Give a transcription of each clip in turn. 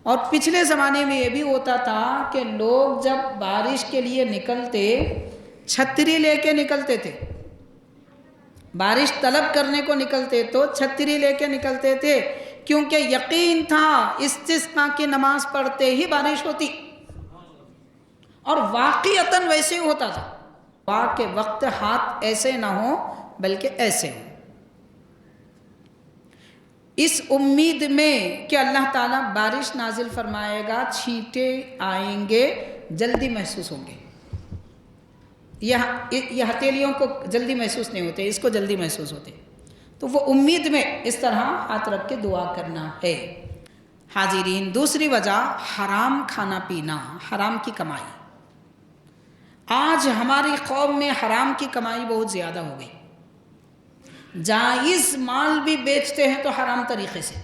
اور پچھلے زمانے میں یہ بھی ہوتا تھا کہ لوگ جب بارش کے لیے نکلتے چھتری لے کے نکلتے تھے، بارش طلب کرنے کو نکلتے تو چھتری لے کے نکلتے تھے، کیونکہ یقین تھا استسقاء کی نماز پڑھتے ہی بارش ہوتی، اور واقعتاً ویسے ہوتا تھا۔ دعا کے وقت ہاتھ ایسے نہ ہوں بلکہ ایسے ہوں، اس امید میں کہ اللہ تعالیٰ بارش نازل فرمائے گا، چھینٹے آئیں گے، جلدی محسوس ہوں گے۔ یہ ہتھیلیوں کو جلدی محسوس نہیں ہوتے، اس کو جلدی محسوس ہوتے، تو وہ امید میں اس طرح ہاتھ رکھ کے دعا کرنا ہے۔ حاضرین، دوسری وجہ حرام کھانا پینا، حرام کی کمائی۔ آج ہماری قوم میں حرام کی کمائی بہت زیادہ ہو گئی، جائز مال بھی بیچتے ہیں تو حرام طریقے سے۔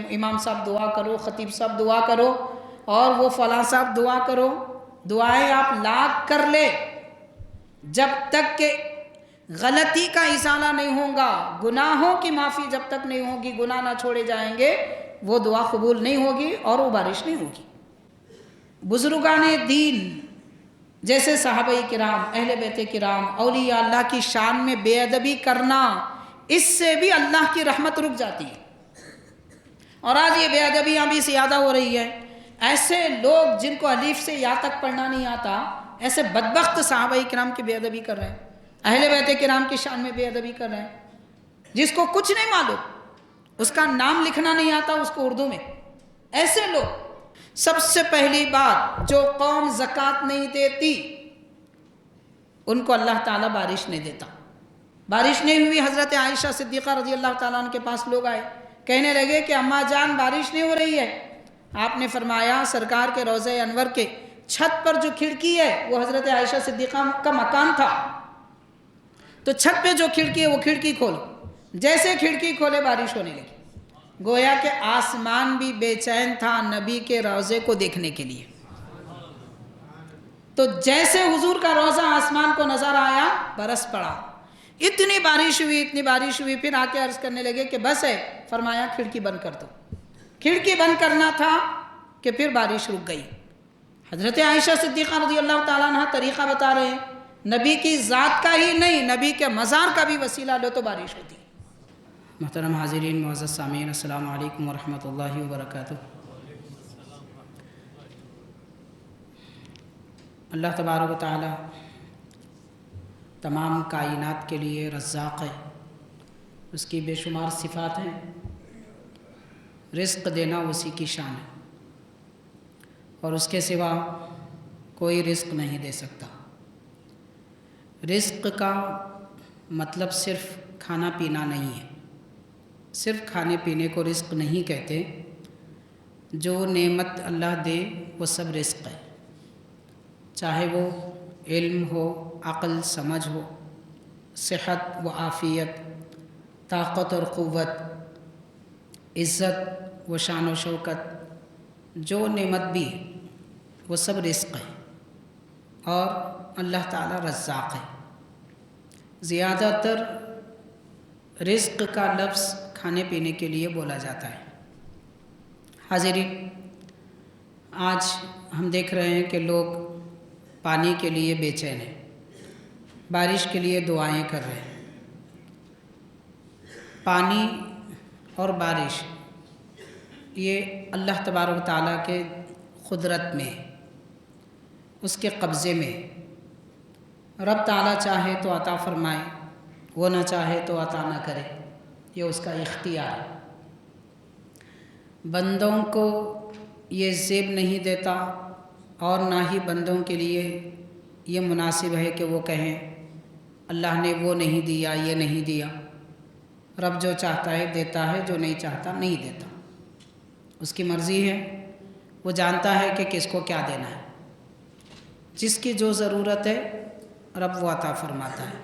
امام صاحب دعا کرو، خطیب صاحب دعا کرو، اور وہ فلاں صاحب دعا کرو، دعائیں آپ لاکھ کر لے، جب تک کہ غلطی کا ازالہ نہیں ہوگا، گناہوں کی معافی جب تک نہیں ہوگی، گناہ نہ چھوڑے جائیں گے، وہ دعا قبول نہیں ہوگی اور وہ بارش نہیں ہوگی۔ بزرگان دین جیسے صحابہ کرام، اہل بیت کرام، اولیاء اللہ کی شان میں بے ادبی کرنا، اس سے بھی اللہ کی رحمت رک جاتی ہے، اور آج یہ بے ادبیاں بھی زیادہ ہو رہی ہے۔ ایسے لوگ جن کو الف سے یا تک پڑھنا نہیں آتا، ایسے بدبخت صحابہ کرام کی بے ادبی کر رہے ہیں، اہل بیت کرام کی شان میں بے ادبی کر رہے ہیں، جس کو کچھ نہیں معلوم، اس کا نام لکھنا نہیں آتا اس کو اردو میں، ایسے لوگ۔ سب سے پہلی بات، جو قوم زکوٰۃ نہیں دیتی ان کو اللہ تعالیٰ بارش نہیں دیتا۔ بارش نہیں ہوئی، حضرت عائشہ صدیقہ رضی اللہ تعالیٰ عنہ کے پاس لوگ آئے، کہنے لگے کہ اماں جان بارش نہیں ہو رہی ہے۔ آپ نے فرمایا سرکار کے روضہ انور کے چھت پر جو کھڑکی ہے وہ حضرت عائشہ صدیقہ کا مکان تھا، تو چھت پہ جو کھڑکی ہے وہ کھڑکی کھولو، جیسے کھڑکی کھولے بارش ہونے لگی، گویا کہ آسمان بھی بے چین تھا نبی کے روضے کو دیکھنے کے لیے۔ تو جیسے حضور کا روضہ آسمان کو نظر آیا، برس پڑا، اتنی بارش ہوئی، اتنی بارش ہوئی، پھر آ کے عرض کرنے لگے کہ بس ہے، فرمایا کھڑکی بند کر دو۔ کھڑکی بند کرنا تھا کہ پھر بارش رک گئی۔ حضرت عائشہ صدیقہ رضی اللہ تعالیٰ عنہ طریقہ بتا رہے ہیں، نبی کی ذات کا ہی نہیں، نبی کے مزار کا بھی وسیلہ لو تو بارش ہوتی۔ محترم حاضرین، معزز سامعین، السلام علیکم ورحمۃ اللہ وبرکاتہ۔ اللہ تبارک و تعالی تمام کائنات کے لیے رزاق ہے، اس کی بے شمار صفات ہیں، رزق دینا اسی کی شان ہے، اور اس کے سوا کوئی رزق نہیں دے سکتا۔ رزق کا مطلب صرف کھانا پینا نہیں ہے، صرف کھانے پینے کو رزق نہیں کہتے، جو نعمت اللہ دے وہ سب رزق ہے، چاہے وہ علم ہو، عقل سمجھ ہو، صحت و عافیت، طاقت اور قوت، عزت و شان و شوکت، جو نعمت بھی ہے وہ سب رزق ہے، اور اللہ تعالی رزاق ہے۔ زیادہ تر رزق کا لفظ کھانے پینے کے لیے بولا جاتا ہے۔ حاضرین، آج ہم دیکھ رہے ہیں کہ لوگ پانی کے لیے بے چین ہیں، بارش کے لیے دعائیں کر رہے ہیں۔ پانی اور بارش یہ اللہ تبارک و تعالیٰ کے قدرت میں، اس کے قبضے میں، رب تعالیٰ چاہے تو عطا فرمائے، وہ نہ چاہے تو عطا نہ کرے، یہ اس کا اختیار ہے۔ بندوں کو یہ زیب نہیں دیتا، اور نہ ہی بندوں کے لیے یہ مناسب ہے کہ وہ کہیں اللہ نے وہ نہیں دیا، یہ نہیں دیا۔ رب جو چاہتا ہے دیتا ہے، جو نہیں چاہتا نہیں دیتا، اس کی مرضی ہے، وہ جانتا ہے کہ کس کو کیا دینا ہے، جس کی جو ضرورت ہے رب وہ عطا فرماتا ہے۔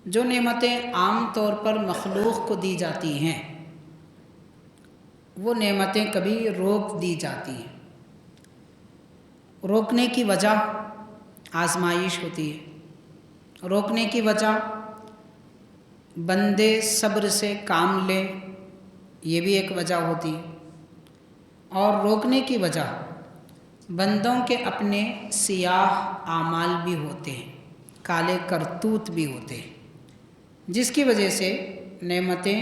جو نعمتیں عام طور پر مخلوق کو دی جاتی ہیں، وہ نعمتیں کبھی روک دی جاتی ہیں۔ روکنے کی وجہ آزمائش ہوتی ہے، روکنے کی وجہ بندے صبر سے کام لیں، یہ بھی ایک وجہ ہوتی ہے۔ اور روکنے کی وجہ بندوں کے اپنے سیاہ اعمال بھی ہوتے ہیں، کالے کرتوت بھی ہوتے ہیں، جس کی وجہ سے نعمتیں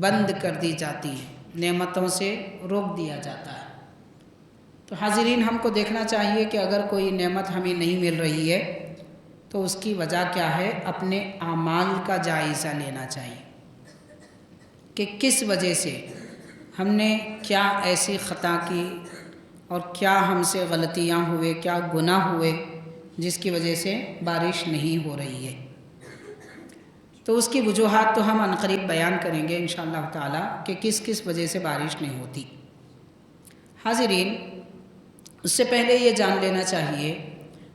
بند کر دی جاتی ہیں، نعمتوں سے روک دیا جاتا ہے۔ تو حاضرین، ہم کو دیکھنا چاہیے کہ اگر کوئی نعمت ہمیں نہیں مل رہی ہے تو اس کی وجہ کیا ہے، اپنے اعمال کا جائزہ لینا چاہیے کہ کس وجہ سے ہم نے کیا ایسی خطا کی اور کیا ہم سے غلطیاں ہوئے، کیا گناہ ہوئے جس کی وجہ سے بارش نہیں ہو رہی ہے۔ تو اس کی وجوہات تو ہم عنقریب بیان کریں گے انشاءاللہ تعالی کہ کس کس وجہ سے بارش نہیں ہوتی۔ حاضرین، اس سے پہلے یہ جان لینا چاہیے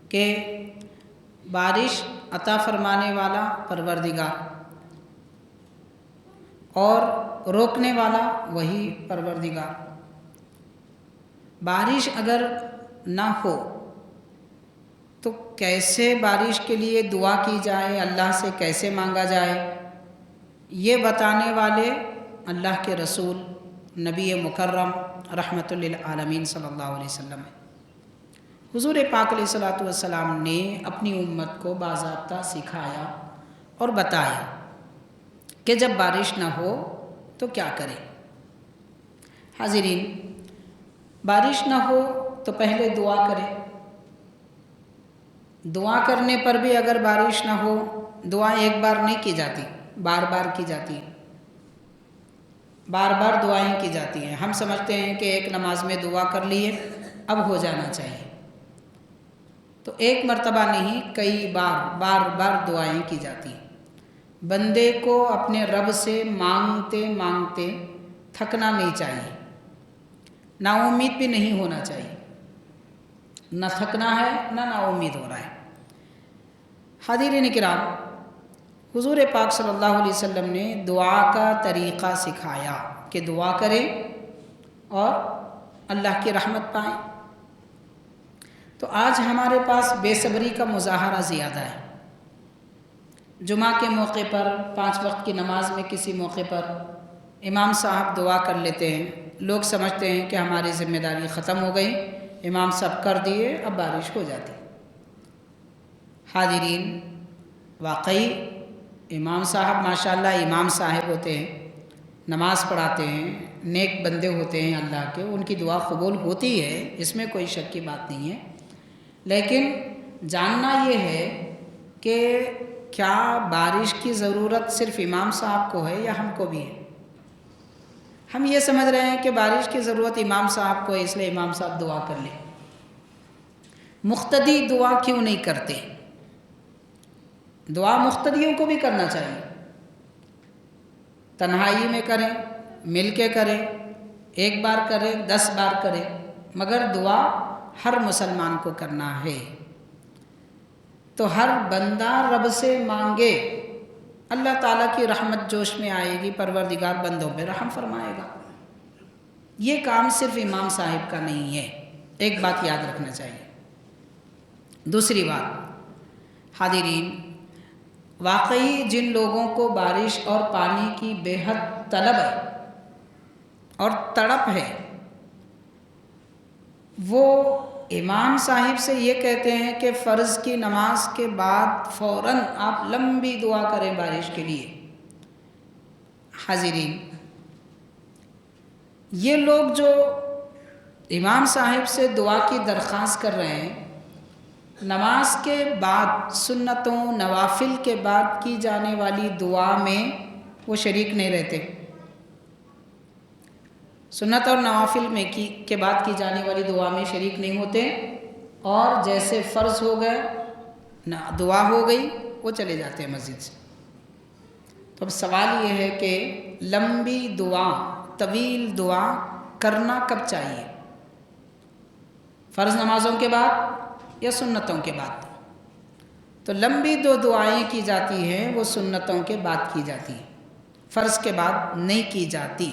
کہ بارش عطا فرمانے والا پروردگار اور روکنے والا وہی پروردگار۔ بارش اگر نہ ہو تو کیسے بارش کے لیے دعا کی جائے، اللہ سے کیسے مانگا جائے، یہ بتانے والے اللہ کے رسول نبی مکرم رحمۃ للعالمین صلی اللہ علیہ وسلم ہے۔ حضور پاک علیہ والسلام نے اپنی امت کو باضابطہ سکھایا اور بتایا کہ جب بارش نہ ہو تو کیا کرے۔ حاضرین، بارش نہ ہو تو پہلے دعا کریں۔ دعا کرنے پر بھی اگر بارش نہ ہو، دعا ایک بار نہیں کی جاتی، بار بار کی جاتی ہے، بار بار دعائیں کی جاتی ہیں۔ ہم سمجھتے ہیں کہ ایک نماز میں دعا کر لیے اب ہو جانا چاہیے، تو ایک مرتبہ نہیں، کئی بار بار دعائیں کی جاتی ہیں۔ بندے کو اپنے رب سے مانگتے مانگتے تھکنا نہیں چاہیے، نا امید بھی نہیں ہونا چاہیے، نہ تھکنا ہے نہ نا امید ہو رہا ہے۔ حاضرین کرام، حضور پاک صلی اللہ علیہ وسلم نے دعا کا طریقہ سکھایا کہ دعا کریں اور اللہ کی رحمت پائیں۔ تو آج ہمارے پاس بے صبری کا مظاہرہ زیادہ ہے۔ جمعہ کے موقع پر، 5 وقت کی نماز میں کسی موقع پر امام صاحب دعا کر لیتے ہیں، لوگ سمجھتے ہیں کہ ہماری ذمہ داری ختم ہو گئی، امام صاحب کر دیے، اب بارش ہو جاتی۔ حاضرین، واقعی امام صاحب ماشاءاللہ امام صاحب ہوتے ہیں، نماز پڑھاتے ہیں، نیک بندے ہوتے ہیں اللہ کے، ان کی دعا قبول ہوتی ہے، اس میں کوئی شک کی بات نہیں ہے۔ لیکن جاننا یہ ہے کہ کیا بارش کی ضرورت صرف امام صاحب کو ہے یا ہم کو بھی ہے؟ ہم یہ سمجھ رہے ہیں کہ بارش کی ضرورت امام صاحب کو ہے، اس لیے امام صاحب دعا کر لیں۔ مقتدی دعا کیوں نہیں کرتے؟ دعا مقتدیوں کو بھی کرنا چاہیے، تنہائی میں کریں، مل کے کریں، 1 بار کریں، 10 بار کریں، مگر دعا ہر مسلمان کو کرنا ہے۔ تو ہر بندہ رب سے مانگے، اللہ تعالیٰ کی رحمت جوش میں آئے گی، پروردگار بندوں پہ رحم فرمائے گا۔ یہ کام صرف امام صاحب کا نہیں ہے، ایک بات یاد رکھنا چاہیے۔ دوسری بات، حاضرین، واقعی جن لوگوں کو بارش اور پانی کی بے حد طلب ہے اور تڑپ ہے، وہ امام صاحب سے یہ کہتے ہیں کہ فرض کی نماز کے بعد فوراً آپ لمبی دعا کریں بارش کے لیے۔ حاضرین، یہ لوگ جو امام صاحب سے دعا کی درخواست کر رہے ہیں، نماز کے بعد، سنتوں نوافل کے بعد کی جانے والی دعا میں وہ شریک نہیں رہتے۔ سنت اور نوافل میں کے بعد کی جانے والی دعا میں شریک نہیں ہوتے، اور جیسے فرض ہو گئے، دعا ہو گئی، وہ چلے جاتے ہیں مسجد سے۔ تو اب سوال یہ ہے کہ لمبی دعا، طویل دعا کرنا کب چاہیے؟ فرض نمازوں کے بعد یا سنتوں کے بعد؟ تو لمبی 2 دعائیں کی جاتی ہیں، وہ سنتوں کے بعد کی جاتی ہیں، فرض کے بعد نہیں کی جاتی۔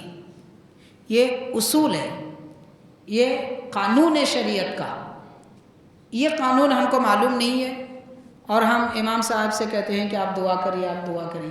یہ اصول ہے، یہ قانون ہے شریعت کا۔ یہ قانون ہم کو معلوم نہیں ہے اور ہم امام صاحب سے کہتے ہیں کہ آپ دعا کریے، آپ دعا کریے۔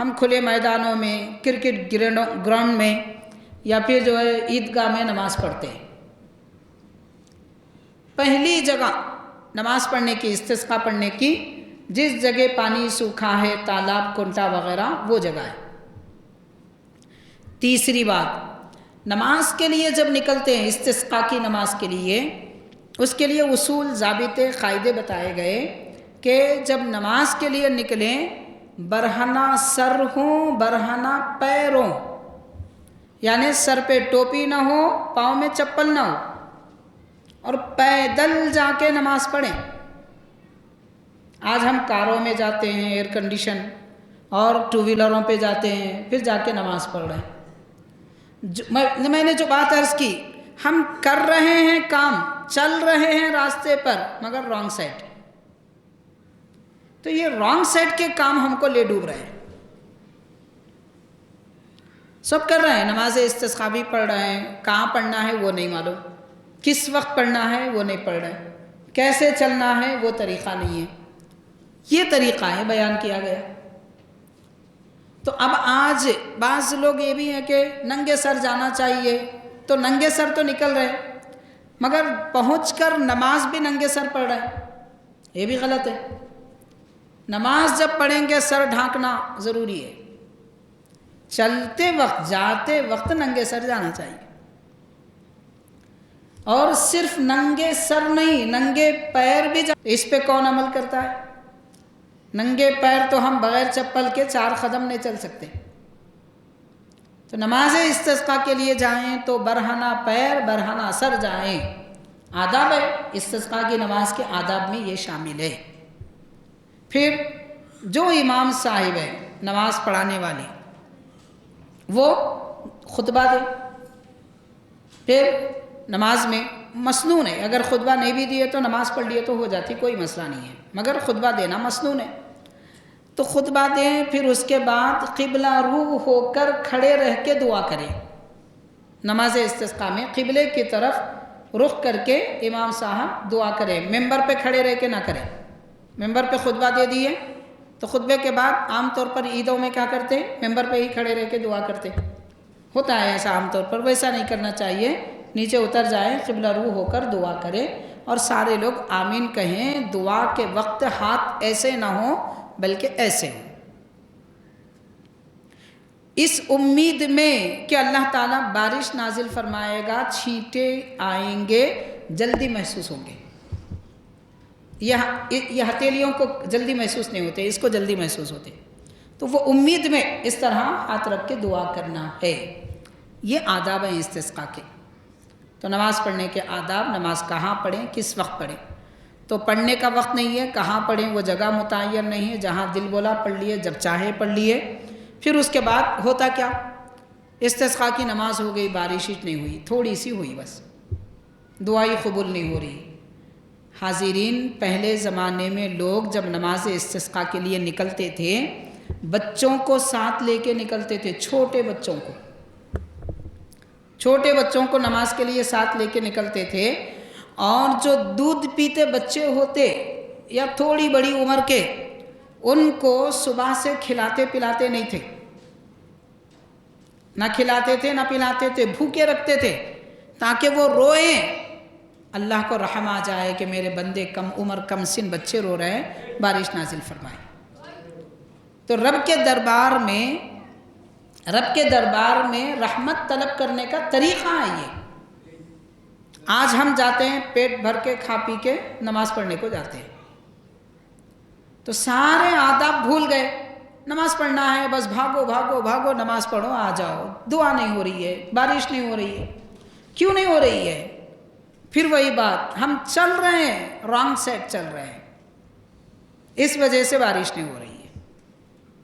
ہم کھلے میدانوں میں، کرکٹ گراؤنڈ میں یا پھر جو ہے عیدگاہ میں نماز پڑھتے ہیں۔ پہلی جگہ نماز پڑھنے کی، استسقاء پڑھنے کی، جس جگہ پانی سوکھا ہے، تالاب، کنٹا وغیرہ، وہ جگہ ہے۔ تیسری بات، نماز کے لیے جب نکلتے ہیں، استسقاء کی نماز کے لیے، اس کے لیے اصول، ضابطے، قاعدے بتائے گئے کہ جب نماز کے لیے نکلیں، برہنہ سر ہوں، برہنہ پیر ہوں، یعنی سر پہ ٹوپی نہ ہو، پاؤں میں چپل نہ ہو، اور پیدل جا کے نماز پڑھیں۔ آج ہم کاروں میں جاتے ہیں، ایئر کنڈیشن، اور ٹو ویلروں پہ جاتے ہیں، پھر جا کے نماز پڑھ رہے ہیں۔ میں نے جو بات عرض کی، ہم کر رہے ہیں کام، چل رہے ہیں راستے پر، مگر رانگ سائڈ، تو یہ رانگ سائڈ کے کام ہم کو لے ڈوب رہے ہیں۔ سب کر رہے ہیں، نماز استسقاء بھی پڑھ رہے ہیں، کہاں پڑھنا ہے وہ نہیں معلوم، کس وقت پڑھنا ہے وہ نہیں پڑھ رہے، کیسے چلنا ہے وہ طریقہ نہیں ہے۔ یہ طریقہ ہے بیان کیا گیا۔ تو اب آج بعض لوگ یہ بھی ہیں کہ ننگے سر جانا چاہیے، تو ننگے سر تو نکل رہے مگر پہنچ کر نماز بھی ننگے سر پڑھ رہے ہیں، یہ بھی غلط ہے۔ نماز جب پڑھیں گے سر ڈھانکنا ضروری ہے، چلتے وقت، جاتے وقت ننگے سر جانا چاہیے، اور صرف ننگے سر نہیں، ننگے پیر بھی اس پہ کون عمل کرتا ہے؟ ننگے پیر تو ہم بغیر چپل کے 4 قدم نہیں چل سکتے۔ تو نماز استسقاء کے لیے جائیں تو برہنہ پیر، برہنہ سر جائیں۔ آداب ہے، استسقاء کی نماز کے آداب میں یہ شامل ہے۔ پھر جو امام صاحب ہے، نماز پڑھانے والے، وہ خطبہ دے۔ پھر نماز میں مسنون ہے، اگر خطبہ نہیں بھی دیے تو نماز پڑھ لیے تو ہو جاتی، کوئی مسئلہ نہیں ہے، مگر خطبہ دینا مسنون ہے۔ تو خطبہ دیں، پھر اس کے بعد قبلہ رو ہو کر کھڑے رہ کے دعا کریں۔ نماز استسقاء میں قبلے کی طرف رخ کر کے امام صاحب دعا کریں، ممبر پہ کھڑے رہ کے نہ کریں۔ ممبر پہ خطبہ دے دیے تو خطبے کے بعد عام طور پر عیدوں میں کیا کرتے ہیں؟ ممبر پہ ہی کھڑے رہ کے دعا کرتے، ہوتا ہے ایسا عام طور پر، ویسا نہیں کرنا چاہیے۔ نیچے اتر جائیں، قبلہ رو ہو کر دعا کریں، اور سارے لوگ آمین کہیں۔ دعا کے وقت ہاتھ ایسے نہ ہوں بلکہ ایسے ہوں، اس امید میں کہ اللہ تعالیٰ بارش نازل فرمائے گا، چھینٹے آئیں گے، جلدی محسوس ہوں گے۔ یہ ہتھیلیوں کو جلدی محسوس نہیں ہوتے، اس کو جلدی محسوس ہوتے، تو وہ امید میں اس طرح ہاتھ رکھ کے دعا کرنا ہے۔ یہ آداب ہیں استسقاء کے۔ تو نماز پڑھنے کے آداب، نماز کہاں پڑھیں، کس وقت پڑھیں۔ تو پڑھنے کا وقت نہیں ہے، کہاں پڑھیں وہ جگہ متعین نہیں ہے، جہاں دل بولا پڑھ لیے، جب چاہے پڑھ لیے۔ پھر اس کے بعد ہوتا کیا؟ استسقاء کی نماز ہو گئی، بارش نہیں ہوئی، تھوڑی سی ہوئی بس، دعائی قبول نہیں ہو رہی۔ حاضرین، پہلے زمانے میں لوگ جب نماز استسقاء کے لیے نکلتے تھے، بچوں کو ساتھ لے کے نکلتے تھے، چھوٹے بچوں کو نماز کے لیے ساتھ لے کے نکلتے تھے، اور جو دودھ پیتے بچے ہوتے یا تھوڑی بڑی عمر کے، ان کو صبح سے کھلاتے پلاتے نہیں تھے، نہ کھلاتے تھے نہ پلاتے تھے، بھوکے رکھتے تھے تاکہ وہ روئیں، اللہ کو رحم آ جائے کہ میرے بندے کم عمر کم سن بچے رو رہے ہیں، بارش نازل فرمائے۔ تو رب کے دربار میں رحمت طلب کرنے کا طریقہ ہے یہ۔ آج ہم جاتے ہیں پیٹ بھر کے کھا پی کے نماز پڑھنے کو جاتے ہیں، تو سارے آداب بھول گئے۔ نماز پڑھنا ہے، بس بھاگو بھاگو بھاگو، نماز پڑھو، آ جاؤ، دعا نہیں ہو رہی ہے، بارش نہیں ہو رہی ہے۔ کیوں نہیں ہو رہی ہے؟ پھر وہی بات، ہم چل رہے ہیں، رانگ سائڈ چل رہے ہیں، اس وجہ سے بارش نہیں ہو رہی ہے۔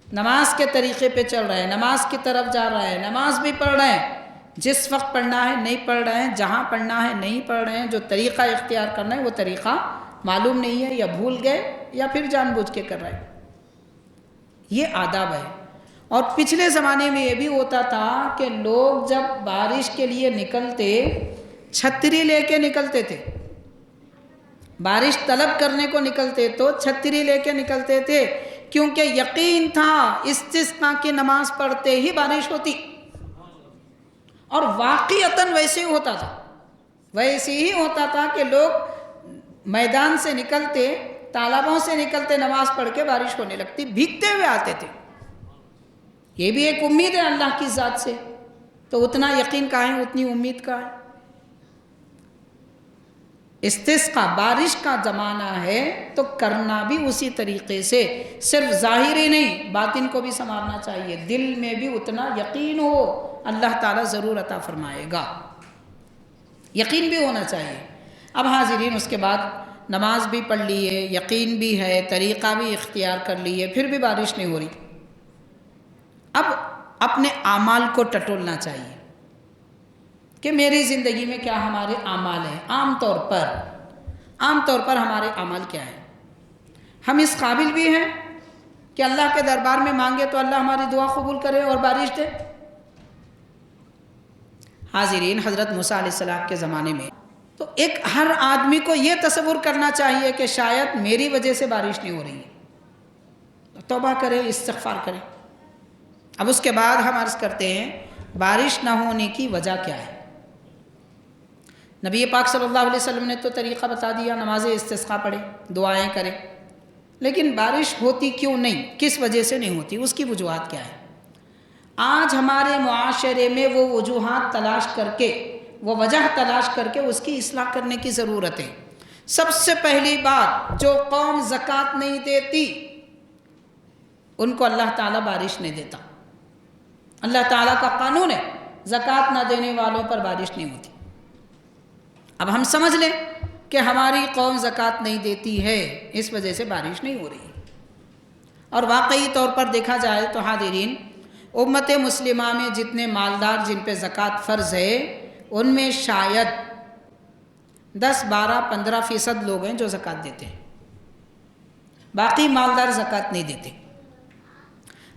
نماز کے طریقے پہ چل رہے ہیں، نماز کی طرف جا رہے ہیں، نماز بھی پڑھ رہے ہیں، جس وقت پڑھنا ہے نہیں پڑھ رہے ہیں، جہاں پڑھنا ہے نہیں پڑھ رہے ہیں، جو طریقہ اختیار کرنا ہے وہ طریقہ معلوم نہیں ہے، یا بھول گئے یا پھر جان بوجھ کے کر رہے ہیں۔ یہ آداب ہے۔ اور پچھلے زمانے میں یہ بھی ہوتا تھا کہ لوگ جب بارش کے لیے نکلتے، چھتری لے کے نکلتے تھے، بارش طلب کرنے کو نکلتے تو چھتری لے کے نکلتے تھے کیونکہ یقین تھا استسقا کی نماز پڑھتے ہی بارش ہوتی، اور واقعتاً ویسے ہی ہوتا تھا، ویسے ہی ہوتا تھا کہ لوگ میدان سے نکلتے، تالابوں سے نکلتے، نماز پڑھ کے بارش ہونے لگتی، بھیگتے ہوئے آتے تھے۔ یہ بھی ایک امید ہے اللہ کی ذات سے، تو اتنا یقین کا ہے، اتنی امید کا ہے۔ استسقا بارش کا زمانہ ہے تو کرنا بھی اسی طریقے سے، صرف ظاہری نہیں باطن کو بھی سنوارنا چاہیے، دل میں بھی اتنا یقین ہو اللہ تعالیٰ ضرور عطا فرمائے گا، یقین بھی ہونا چاہیے۔ اب حاضرین اس کے بعد نماز بھی پڑھ لی ہے، یقین بھی ہے، طریقہ بھی اختیار کر لی ہے، پھر بھی بارش نہیں ہو رہی، اب اپنے اعمال کو ٹٹولنا چاہیے کہ میری زندگی میں کیا ہمارے اعمال ہیں، عام طور پر ہمارے اعمال کیا ہیں، ہم اس قابل بھی ہیں کہ اللہ کے دربار میں مانگے تو اللہ ہماری دعا قبول کرے اور بارش دے۔ حاضرین حضرت موسیٰ علیہ السلام کے زمانے میں تو ایک ہر آدمی کو یہ تصور کرنا چاہیے کہ شاید میری وجہ سے بارش نہیں ہو رہی ہے، توبہ کرے، استغفار کرے۔ اب اس کے بعد ہم عرض کرتے ہیں بارش نہ ہونے کی وجہ کیا ہے۔ نبی پاک صلی اللہ علیہ وسلم نے تو طریقہ بتا دیا، نماز استسقا پڑھے، دعائیں کرے، لیکن بارش ہوتی کیوں نہیں، کس وجہ سے نہیں ہوتی، اس کی وجوہات کیا ہے۔ آج ہمارے معاشرے میں وہ وجوہات تلاش کر کے، وہ وجہ تلاش کر کے اس کی اصلاح کرنے کی ضرورت ہے۔ سب سے پہلی بات، جو قوم زکوٰۃ نہیں دیتی ان کو اللہ تعالیٰ بارش نہیں دیتا۔ اللہ تعالیٰ کا قانون ہے زکوٰۃ نہ دینے والوں پر بارش نہیں ہوتی۔ اب ہم سمجھ لیں کہ ہماری قوم زکوٰۃ نہیں دیتی ہے، اس وجہ سے بارش نہیں ہو رہی، اور واقعی طور پر دیکھا جائے تو حاضرین امت مسلمہ میں جتنے مالدار جن پہ زکوٰۃ فرض ہے ان میں شاید 10-12-15% لوگ ہیں جو زکوٰۃ دیتے ہیں، باقی مالدار زکوٰۃ نہیں دیتے۔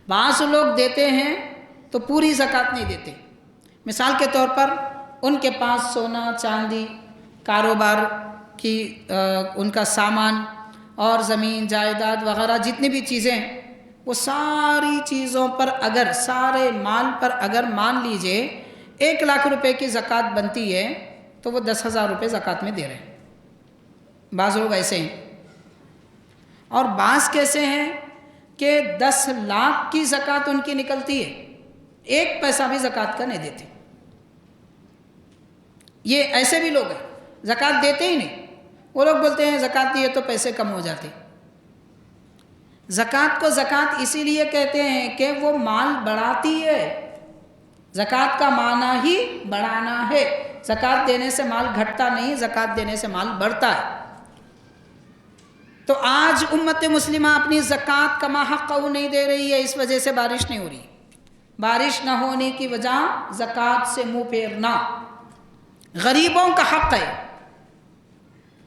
بعض لوگ دیتے ہیں تو پوری زکوٰۃ نہیں دیتے۔ مثال کے طور پر ان کے پاس سونا چاندی، کاروبار کی ان کا سامان اور زمین جائیداد وغیرہ جتنی بھی چیزیں ہیں، وہ ساری چیزوں پر اگر، سارے مال پر اگر مان لیجئے 1 لاکھ روپے کی زکوٰۃ بنتی ہے تو وہ 10,000 روپے زکوٰۃ میں دے رہے ہیں۔ بعض لوگ ایسے ہیں، اور بعض کیسے ہیں کہ 10 لاکھ کی زکوٰۃ ان کی نکلتی ہے، 1 پیسہ بھی زکوٰۃ کا نہیں دیتے۔ یہ ایسے بھی لوگ ہیں، زکوٰۃ دیتے ہی نہیں، وہ لوگ بولتے ہیں زکوٰۃ دیے تو پیسے کم ہو جاتے۔ زکوٰۃ کو زکوٰۃ اسی لیے کہتے ہیں کہ وہ مال بڑھاتی ہے، زکوٰۃ کا معنی ہی بڑھانا ہے، زکوٰۃ دینے سے مال گھٹتا نہیں، زکوٰۃ دینے سے مال بڑھتا ہے۔ تو آج امت مسلمہ اپنی زکوٰۃ کما حق نہیں دے رہی ہے، اس وجہ سے بارش نہیں ہو رہی۔ بارش نہ ہونے کی وجہ زکوٰۃ سے منہ پھیرنا، غریبوں کا حق ہے،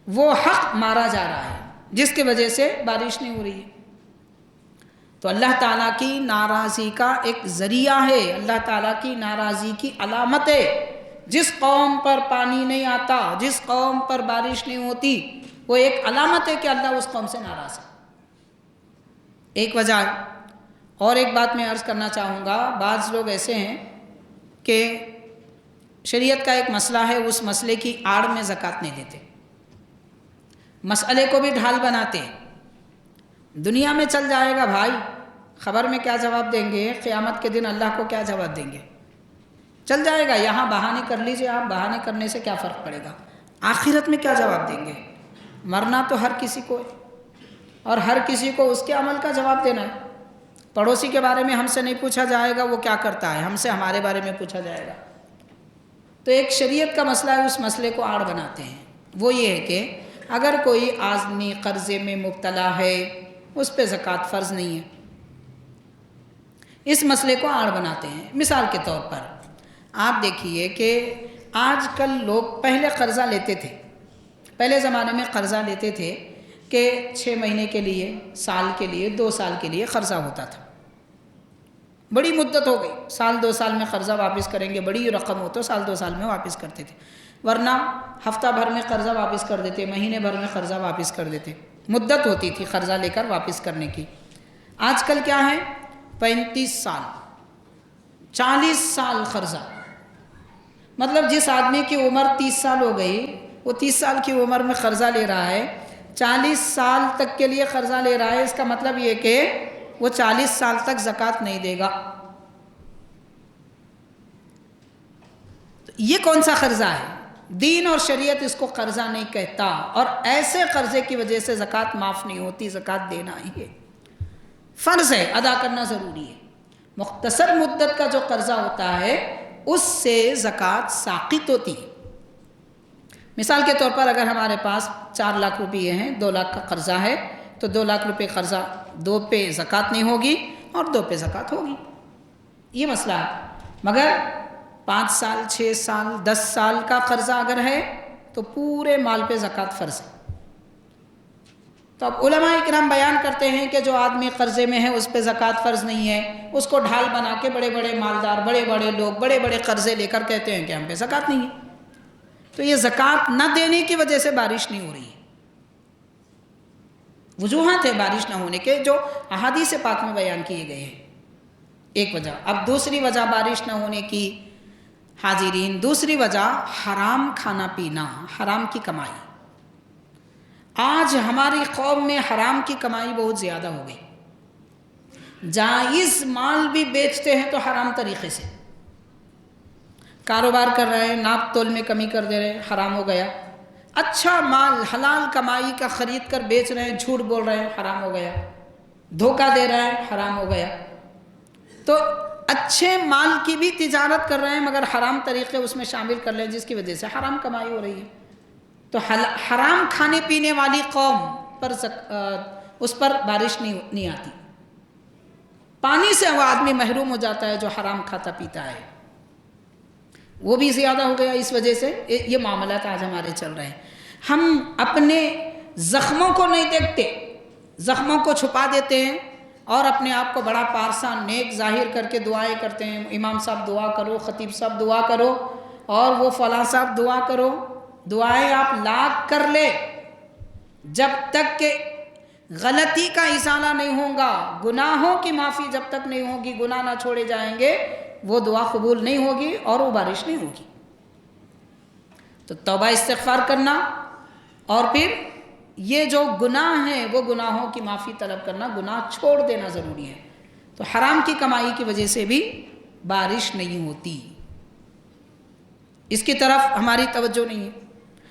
وہ حق مارا جا رہا ہے جس کی وجہ سے بارش نہیں ہو رہی ہے۔ تو اللہ تعالیٰ کی ناراضی کا ایک ذریعہ ہے، اللہ تعالیٰ کی ناراضی کی علامت ہے۔ جس قوم پر پانی نہیں آتا، جس قوم پر بارش نہیں ہوتی، وہ ایک علامت ہے کہ اللہ اس قوم سے ناراض ہے۔ ایک وجہ ہے، اور ایک بات میں عرض کرنا چاہوں گا، بعض لوگ ایسے ہیں کہ شریعت کا ایک مسئلہ ہے، اس مسئلے کی آڑ میں زکوٰۃ نہیں دیتے، مسئلے کو بھی ڈھال بناتے ہیں۔ دنیا میں چل جائے گا بھائی، خبر میں کیا جواب دیں گے، قیامت کے دن اللہ کو کیا جواب دیں گے، چل جائے گا۔ یہاں بہانے کر لیجئے آپ، بہانے کرنے سے کیا فرق پڑے گا، آخرت میں کیا جواب دیں گے۔ مرنا تو ہر کسی کو ہے، اور ہر کسی کو اس کے عمل کا جواب دینا ہے۔ پڑوسی کے بارے میں ہم سے نہیں پوچھا جائے گا وہ کیا کرتا ہے، ہم سے ہمارے بارے میں پوچھا جائے گا۔ تو ایک شریعت کا مسئلہ ہے، اس مسئلے کو آڑ بناتے ہیں۔ وہ یہ ہے کہ اگر کوئی آدمی قرضے میں مبتلا ہے، اس پہ زکوٰۃ فرض نہیں ہے، اس مسئلے کو آڑ بناتے ہیں۔ مثال کے طور پر آپ دیکھیے کہ آج کل لوگ پہلے قرضہ لیتے تھے، پہلے زمانے میں قرضہ لیتے تھے کہ 6 مہینے کے لیے، سال کے لیے، 2 سال کے لیے قرضہ ہوتا تھا۔ بڑی مدت ہو گئی، سال 2 سال میں قرضہ واپس کریں گے، بڑی رقم ہو تو سال 2 سال میں واپس کرتے تھے، ورنہ ہفتہ بھر میں قرضہ واپس کر دیتے، مہینے بھر میں قرضہ واپس کر دیتے، مدت ہوتی تھی قرضہ لے کر واپس کرنے کی۔ آج کل کیا ہے 35 سال 40 سال قرضہ، مطلب جس آدمی کی عمر 30 سال ہو گئی وہ 30 سال کی عمر میں قرضہ لے رہا ہے، 40 سال تک کے لیے قرضہ لے رہا ہے، اس کا مطلب یہ کہ وہ 40 سال تک زکوٰۃ نہیں دے گا۔ یہ کون سا قرضہ ہے؟ دین اور شریعت اس کو قرضہ نہیں کہتا، اور ایسے قرضے کی وجہ سے زکوٰۃ معاف نہیں ہوتی، زکوٰۃ دینا ہی ہے، فرض ہے، ادا کرنا ضروری ہے۔ مختصر مدت کا جو قرضہ ہوتا ہے اس سے زکوٰۃ ساقط ہوتی ہے۔ مثال کے طور پر اگر ہمارے پاس 4 لاکھ روپے ہیں، 2 لاکھ کا قرضہ ہے، تو 2 لاکھ روپے قرضہ 2 پہ زکوٰۃ نہیں ہوگی اور 2 پہ زکوٰۃ ہوگی، یہ مسئلہ ہے۔ مگر 5 سال 6 سال 10 سال کا قرضہ اگر ہے تو پورے مال پہ زکوٰۃ فرض ہے۔ تو اب علماء کرام بیان کرتے ہیں کہ جو آدمی قرضے میں ہے اس پہ زکوٰۃ فرض نہیں ہے، اس کو ڈھال بنا کے بڑے بڑے مالدار، بڑے بڑے لوگ بڑے بڑے قرضے لے کر کہتے ہیں کہ ہم پہ زکوٰۃ نہیں ہے، تو یہ زکوٰۃ نہ دینے کی وجہ سے بارش نہیں ہو رہی ہے۔ وجوہات ہے بارش نہ ہونے کے جو احادیث پاک میں بیان کیے گئے ہیں، ایک وجہ۔ اب دوسری وجہ بارش نہ ہونے کی حاضرین، دوسری وجہ حرام کھانا پینا، حرام کی کمائی۔ آج ہماری قوم میں حرام کی کمائی بہت زیادہ ہو گئی، جائز مال بھی بیچتے ہیں تو حرام طریقے سے کاروبار کر رہے ہیں، ناپ تول میں کمی کر دے رہے ہیں، حرام ہو گیا۔ اچھا مال حلال کمائی کا خرید کر بیچ رہے ہیں، جھوٹ بول رہے ہیں، حرام ہو گیا۔ دھوکہ دے رہے ہیں، حرام ہو گیا۔ تو اچھے مال کی بھی تجارت کر رہے ہیں مگر حرام طریقے اس میں شامل کر لیں، جس کی وجہ سے حرام کمائی ہو رہی ہے۔ تو حرام کھانے پینے والی قوم پر اس پر بارش نہیں آتی، پانی سے وہ آدمی محروم ہو جاتا ہے جو حرام کھاتا پیتا ہے، وہ بھی زیادہ ہو گیا۔ اس وجہ سے یہ معاملات آج ہمارے چل رہے ہیں۔ ہم اپنے زخموں کو نہیں دیکھتے، زخموں کو چھپا دیتے ہیں اور اپنے آپ کو بڑا پارسا نیک ظاہر کر کے دعائیں کرتے ہیں، امام صاحب دعا کرو، خطیب صاحب دعا کرو، اور وہ فلاں صاحب دعا کرو۔ دعائیں آپ لاکھ کر لے، جب تک کہ غلطی کا ازالہ نہیں ہوگا، گناہوں کی معافی جب تک نہیں ہوگی، گناہ نہ چھوڑے جائیں گے، وہ دعا قبول نہیں ہوگی اور وہ بارش نہیں ہوگی۔ تو توبہ استغفار کرنا، اور پھر یہ جو گناہ ہیں وہ گناہوں کی معافی طلب کرنا، گناہ چھوڑ دینا ضروری ہے۔ تو حرام کی کمائی کی وجہ سے بھی بارش نہیں ہوتی، اس کی طرف ہماری توجہ نہیں ہے۔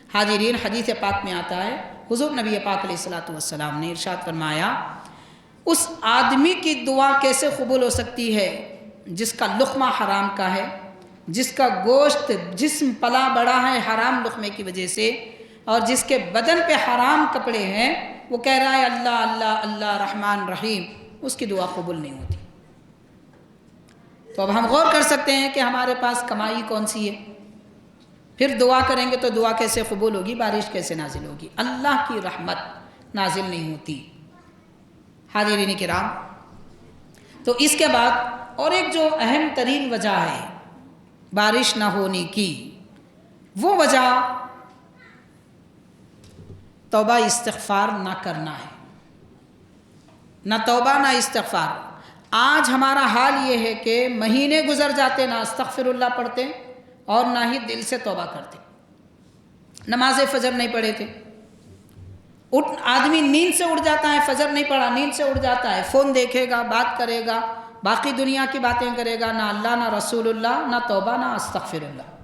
حاضرین، حدیث پاک میں آتا ہے، حضور نبی پاک علیہ الصلوۃ والسلام نے ارشاد فرمایا، اس آدمی کی دعا کیسے قبول ہو سکتی ہے جس کا لقمہ حرام کا ہے، جس کا گوشت جسم پلا بڑا ہے حرام لقمے کی وجہ سے، اور جس کے بدن پہ حرام کپڑے ہیں، وہ کہہ رہا ہے اللہ اللہ اللہ رحمان رحیم، اس کی دعا قبول نہیں ہوتی۔ تو اب ہم غور کر سکتے ہیں کہ ہمارے پاس کمائی کون سی ہے، پھر دعا کریں گے تو دعا کیسے قبول ہوگی، بارش کیسے نازل ہوگی، اللہ کی رحمت نازل نہیں ہوتی۔ حاضرین کرام، تو اس کے بعد اور ایک جو اہم ترین وجہ ہے بارش نہ ہونے کی، وہ وجہ توبہ استغفار نہ کرنا ہے۔ نہ توبہ نہ استغفار۔ آج ہمارا حال یہ ہے کہ مہینے گزر جاتے نہ استغفر اللہ پڑھتے اور نہ ہی دل سے توبہ کرتے، نماز فجر نہیں پڑھے تھے، آدمی نیند سے اٹھ جاتا ہے، فجر نہیں پڑھا، نیند سے اٹھ جاتا ہے، فون دیکھے گا، بات کرے گا، باقی دنیا کی باتیں کرے گا، نہ اللہ نہ رسول اللہ نہ توبہ نہ استغفر اللہ۔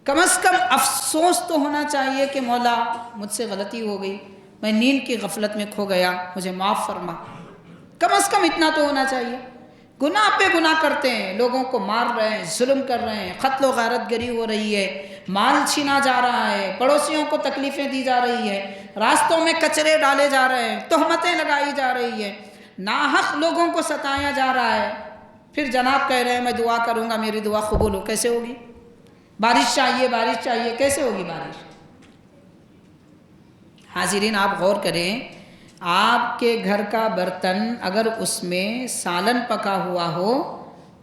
کم از کم افسوس تو ہونا چاہیے کہ مولا مجھ سے غلطی ہو گئی، میں نیند کی غفلت میں کھو گیا، مجھے معاف فرما، کم از کم اتنا تو ہونا چاہیے۔ گناہ پہ گناہ کرتے ہیں، لوگوں کو مار رہے ہیں، ظلم کر رہے ہیں، قتل و غارت گری ہو رہی ہے، مال چھینا جا رہا ہے، پڑوسیوں کو تکلیفیں دی جا رہی ہے، راستوں میں کچرے ڈالے جا رہے ہیں، تہمتیں لگائی جا رہی ہے، ناحق لوگوں کو ستایا جا رہا ہے، پھر جناب کہہ رہے ہیں میں دعا کروں گا میری دعا قبول ہو، کیسے ہوگی؟ بارش چاہیے، بارش چاہیے، کیسے ہوگی بارش؟ حاضرین، آپ غور کریں، آپ کے گھر کا برتن اگر اس میں سالن پکا ہوا ہو،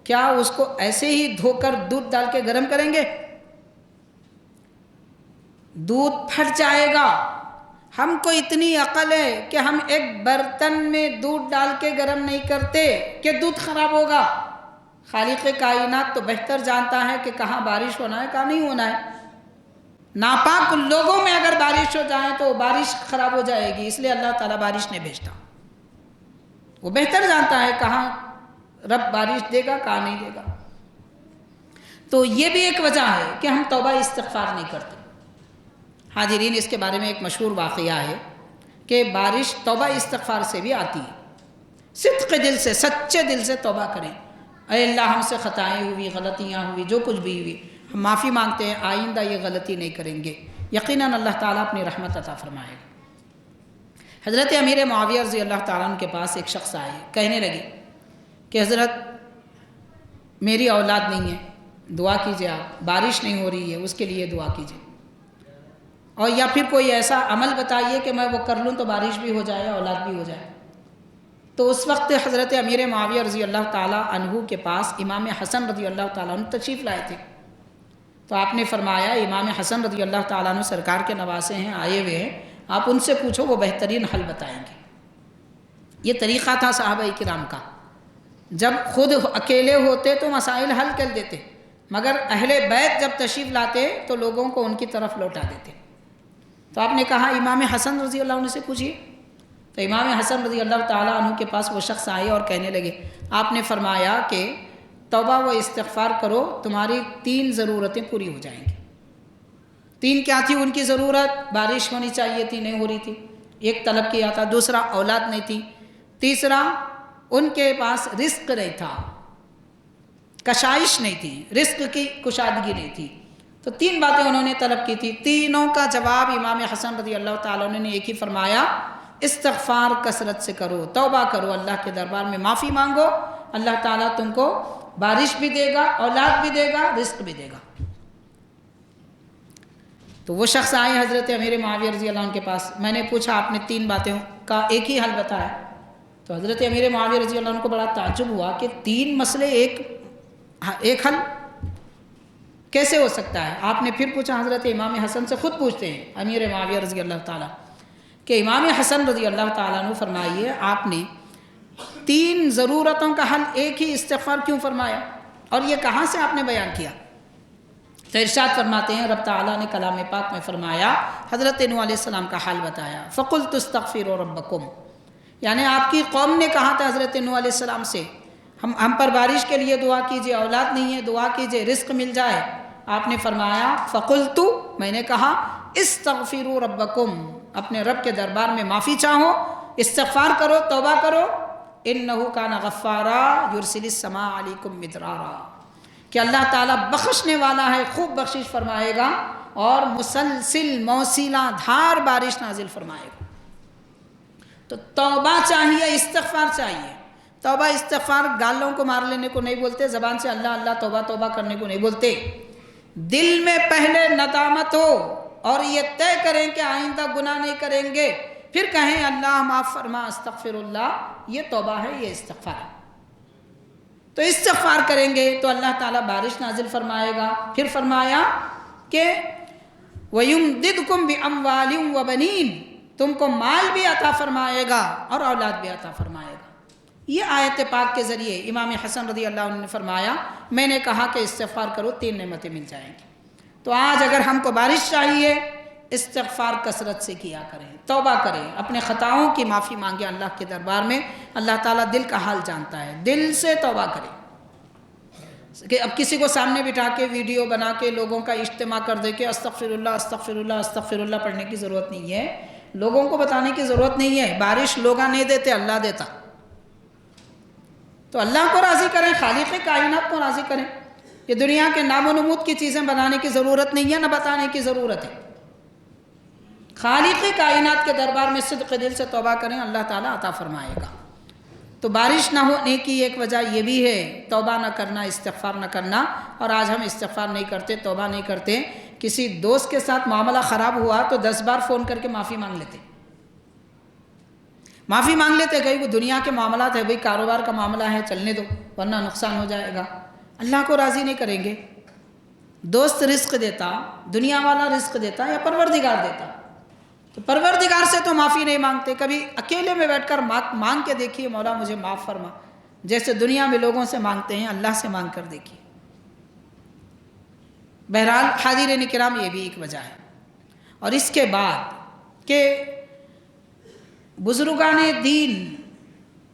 کیا اس کو ایسے ہی دھو کر دودھ ڈال کے گرم کریں گے؟ دودھ پھٹ جائے گا، ہم کو اتنی عقل ہے کہ ہم ایک برتن میں دودھ ڈال کے گرم نہیں کرتے کہ دودھ خراب ہوگا۔ خالق کائنات تو بہتر جانتا ہے کہ کہاں بارش ہونا ہے کہاں نہیں ہونا ہے۔ ناپاک لوگوں میں اگر بارش ہو جائے تو بارش خراب ہو جائے گی، اس لیے اللہ تعالیٰ بارش نہیں بھیجتا۔ وہ بہتر جانتا ہے کہاں رب بارش دے گا کہاں نہیں دے گا۔ تو یہ بھی ایک وجہ ہے کہ ہم توبہ استغفار نہیں کرتے۔ حاضرین، اس کے بارے میں ایک مشہور واقعہ ہے کہ بارش توبہ استغفار سے بھی آتی ہے۔ صدق دل سے، سچے دل سے توبہ کریں، اے اللہ ہم سے خطائیں ہوئی، غلطیاں ہوئی، جو کچھ بھی ہوئی ہم معافی مانگتے ہیں، آئندہ یہ غلطی نہیں کریں گے، یقیناً اللہ تعالیٰ اپنی رحمت عطا فرمائے گا۔ حضرت امیر معاویہ رضی اللہ تعالیٰ عنہ کے پاس ایک شخص آئے، کہنے لگے کہ حضرت میری اولاد نہیں ہے، دعا کیجئے، آپ بارش نہیں ہو رہی ہے اس کے لیے دعا کیجئے، اور یا پھر کوئی ایسا عمل بتائیے کہ میں وہ کر لوں تو بارش بھی ہو جائے اولاد بھی ہو جائے۔ تو اس وقت حضرت امیر معاویہ رضی اللہ تعالیٰ عنہ کے پاس امام حسن رضی اللہ تعالیٰ عنہ تشریف لائے تھے۔ تو آپ نے فرمایا امام حسن رضی اللہ تعالیٰ عنہ سرکار کے نواسے ہیں، آئے ہوئے ہیں، آپ ان سے پوچھو وہ بہترین حل بتائیں گے۔ یہ طریقہ تھا صحابہ کرام کا، جب خود اکیلے ہوتے تو مسائل حل کر دیتے، مگر اہل بیت جب تشریف لاتے تو لوگوں کو ان کی طرف لوٹا دیتے۔ تو آپ نے کہا امام حسن رضی اللہ عنہ سے پوچھیے۔ تو امام حسن رضی اللہ تعالیٰ عنہ کے پاس وہ شخص آئے اور کہنے لگے، آپ نے فرمایا کہ توبہ و استغفار کرو، تمہاری 3 ضرورتیں پوری ہو جائیں گی۔ 3 کیا تھی ان کی ضرورت؟ بارش ہونی چاہیے تھی، نہیں ہو رہی تھی، ایک طلب کیا تھا، دوسرا اولاد نہیں تھی، تیسرا ان کے پاس رزق نہیں تھا، کشائش نہیں تھی، رزق کی کشادگی نہیں تھی۔ تو 3 باتیں انہوں نے طلب کی تھی، تینوں کا جواب امام حسن رضی اللہ تعالیٰ عنہ نے ایک ہی فرمایا، استغفار کثرت سے کرو، توبہ کرو، اللہ کے دربار میں معافی مانگو، اللہ تعالیٰ تم کو بارش بھی دے گا، اولاد بھی دے گا، رزق بھی دے گا۔ تو وہ شخص آئے حضرت امیر معاویہ رضی اللہ عنہ کے پاس، میں نے پوچھا آپ نے 3 باتیں کا ایک ہی حل بتایا۔ تو حضرت امیر معاویہ رضی اللہ عنہ کو بڑا تعجب ہوا کہ 3 مسئلے ایک حل کیسے ہو سکتا ہے؟ آپ نے پھر پوچھا حضرت امام حسن سے، خود پوچھتے ہیں امیر معاویہ رضی اللہ تعالیٰ کہ امام حسن رضی اللہ تعالیٰ عنہ فرمائیے آپ نے 3 ضرورتوں کا حل ایک ہی استغفار کیوں فرمایا، اور یہ کہاں سے آپ نے بیان کیا؟ تو ارشاد فرماتے ہیں رب تعالیٰ نے کلام پاک میں فرمایا، حضرت نوح علیہ السلام کا حال بتایا، فَقُلْتُ اسْتَغْفِرُوا رَبَّكُمْ، یعنی آپ کی قوم نے کہا تھا حضرت نوح علیہ السلام سے ہم پر بارش کے لیے دعا کیجئے، اولاد نہیں ہے دعا کیجئے، رزق مل جائے۔ آپ نے فرمایا فَقُلْتُ، میں نے کہا، اسْتَغْفِرُوا رَبَّكُمْ، اپنے رب کے دربار میں معافی چاہو، استغفار کرو، توبہ کرو، إِنَّهُ كَانَ غَفَّارًا يُرْسِلِ السَّمَاءَ عَلَيْكُمْ مِدْرَارًا، کہ اللہ تعالیٰ بخشنے والا ہے، خوب بخشش فرمائے گا اور مسلسل موسیلہ دھار بارش نازل فرمائے گا۔ تو توبہ چاہیے، استغفار چاہیے۔ توبہ استغفار گالوں کو مار لینے کو نہیں بولتے، زبان سے اللہ اللہ توبہ توبہ کرنے کو نہیں بولتے، دل میں پہلے ندامت ہو اور یہ طے کریں کہ آئندہ گناہ نہیں کریں گے، پھر کہیں اللہ معاف فرما، استغفر اللہ، یہ توبہ ہے، یہ استغفار ہے۔ تو استغفار کریں گے تو اللہ تعالیٰ بارش نازل فرمائے گا۔ پھر فرمایا کہ وَيُمْدِدْكُمْ بِأَمْوَالٍ وَبَنِينَ، تم کو مال بھی عطا فرمائے گا اور اولاد بھی عطا فرمائے گا۔ یہ آیت پاک کے ذریعے امام حسن رضی اللہ عنہ نے فرمایا، میں نے کہا کہ استغفار کرو 3 نعمتیں مل جائیں گی۔ تو آج اگر ہم کو بارش چاہیے، استغفار کثرت سے کیا کریں، توبہ کریں، اپنے خطاؤں کی معافی مانگیں اللہ کے دربار میں، اللہ تعالیٰ دل کا حال جانتا ہے، دل سے توبہ کریں۔ کہ اب کسی کو سامنے بٹھا کے ویڈیو بنا کے لوگوں کا اجتماع کر دے کے استغفر اللہ استغفر اللہ استغفر اللہ پڑھنے کی ضرورت نہیں ہے، لوگوں کو بتانے کی ضرورت نہیں ہے، بارش لوگ نہیں دیتے، اللہ دیتا۔ تو اللہ کو راضی کریں، خالق کائنات کو راضی کریں۔ یہ دنیا کے نام و نمود کی چیزیں بنانے کی ضرورت نہیں ہے، نہ بتانے کی ضرورت ہے۔ خالق کائنات کے دربار میں صدق دل سے توبہ کریں، اللہ تعالیٰ عطا فرمائے گا۔ تو بارش نہ ہونے کی ایک وجہ یہ بھی ہے، توبہ نہ کرنا، استغفار نہ کرنا، اور آج ہم استغفار نہیں کرتے، توبہ نہیں کرتے۔ کسی دوست کے ساتھ معاملہ خراب ہوا تو 10 بار فون کر کے معافی مانگ لیتے، معافی مانگ لیتے، کہیں وہ دنیا کے معاملات ہے، بھئی کاروبار کا معاملہ ہے، چلنے دو ورنہ نقصان ہو جائے گا، اللہ کو راضی نہیں کریں گے۔ دوست رزق دیتا، دنیا والا رزق دیتا یا پروردگار دیتا؟ تو پروردگار سے تو معافی نہیں مانگتے، کبھی اکیلے میں بیٹھ کر مانگ کے دیکھیے مولا مجھے معاف فرما، جیسے دنیا میں لوگوں سے مانگتے ہیں اللہ سے مانگ کر دیکھیے۔ بہرحال حاضرین کرام یہ بھی ایک وجہ ہے۔ اور اس کے بعد کہ بزرگان دین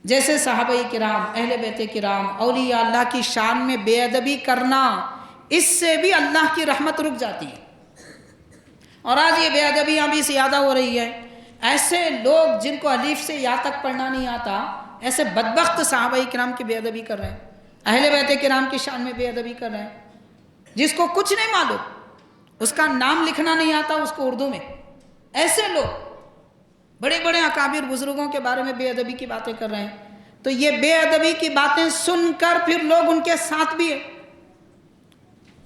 جیسے صحابہ کرام، اہل بیت کرام، اولیاء اللہ کی شان میں بے ادبی کرنا، اس سے بھی اللہ کی رحمت رک جاتی ہے۔ اور آج یہ بے ادبیاں بھی زیادہ ہو رہی ہے۔ ایسے لوگ جن کو الف سے یا تک پڑھنا نہیں آتا، ایسے بدبخت صحابہ کرام کی بے ادبی کر رہے ہیں، اہل بیت کرام کی شان میں بے ادبی کر رہے ہیں، جس کو کچھ نہیں معلوم، اس کا نام لکھنا نہیں آتا اس کو اردو میں، ایسے لوگ بڑے بڑے اکابر بزرگوں کے بارے میں بے ادبی کی باتیں کر رہے ہیں۔ تو یہ بے ادبی کی باتیں سن کر پھر لوگ ان کے ساتھ بھی ہیں،